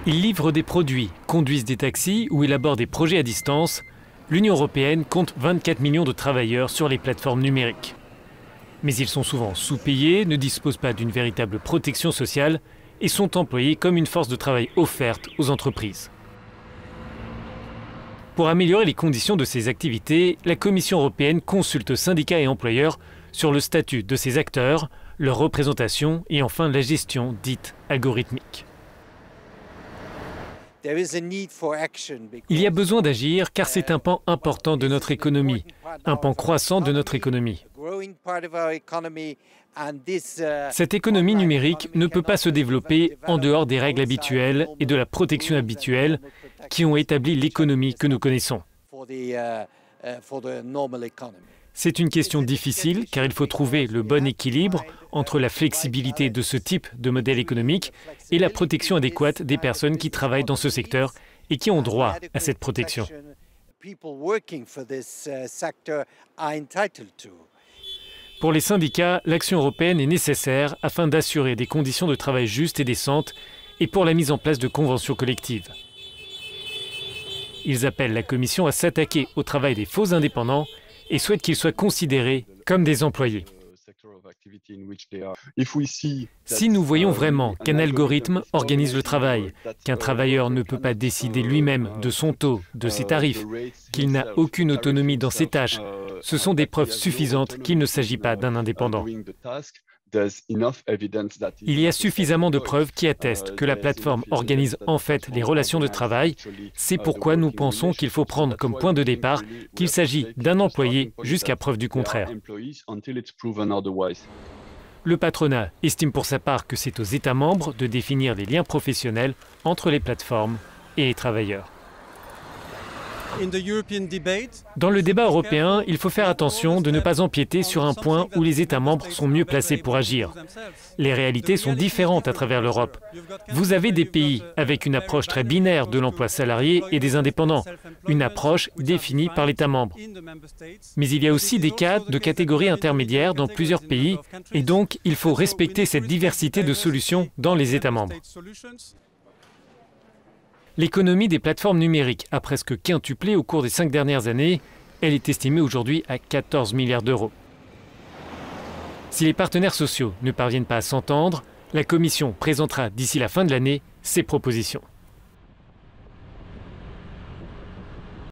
Ils livrent des produits, conduisent des taxis ou élaborent des projets à distance. L'Union européenne compte 24 millions de travailleurs sur les plateformes numériques. Mais ils sont souvent sous-payés, ne disposent pas d'une véritable protection sociale et sont employés comme une force de travail offerte aux entreprises. Pour améliorer les conditions de ces activités, la Commission européenne consulte syndicats et employeurs sur le statut de ces acteurs, leur représentation et enfin la gestion dite algorithmique. Il y a besoin d'agir car c'est un pan important de notre économie, un pan croissant de notre économie. Cette économie numérique ne peut pas se développer en dehors des règles habituelles et de la protection habituelle qui ont établi l'économie que nous connaissons. C'est une question difficile car il faut trouver le bon équilibre entre la flexibilité de ce type de modèle économique et la protection adéquate des personnes qui travaillent dans ce secteur et qui ont droit à cette protection. Pour les syndicats, l'action européenne est nécessaire afin d'assurer des conditions de travail justes et décentes et pour la mise en place de conventions collectives. Ils appellent la Commission à s'attaquer au travail des faux indépendants et souhaitent qu'ils soient considérés comme des employés. Si nous voyons vraiment qu'un algorithme organise le travail, qu'un travailleur ne peut pas décider lui-même de son taux, de ses tarifs, qu'il n'a aucune autonomie dans ses tâches, ce sont des preuves suffisantes qu'il ne s'agit pas d'un indépendant. Il y a suffisamment de preuves qui attestent que la plateforme organise en fait les relations de travail. C'est pourquoi nous pensons qu'il faut prendre comme point de départ qu'il s'agit d'un employé jusqu'à preuve du contraire. Le patronat estime pour sa part que c'est aux États membres de définir les liens professionnels entre les plateformes et les travailleurs. Dans le débat européen, il faut faire attention de ne pas empiéter sur un point où les États membres sont mieux placés pour agir. Les réalités sont différentes à travers l'Europe. Vous avez des pays avec une approche très binaire de l'emploi salarié et des indépendants, une approche définie par l'État membre. Mais il y a aussi des cas de catégories intermédiaires dans plusieurs pays et donc il faut respecter cette diversité de solutions dans les États membres. L'économie des plateformes numériques a presque quintuplé au cours des 5 dernières années. Elle est estimée aujourd'hui à 14 milliards d'euros. Si les partenaires sociaux ne parviennent pas à s'entendre, la Commission présentera d'ici la fin de l'année ses propositions.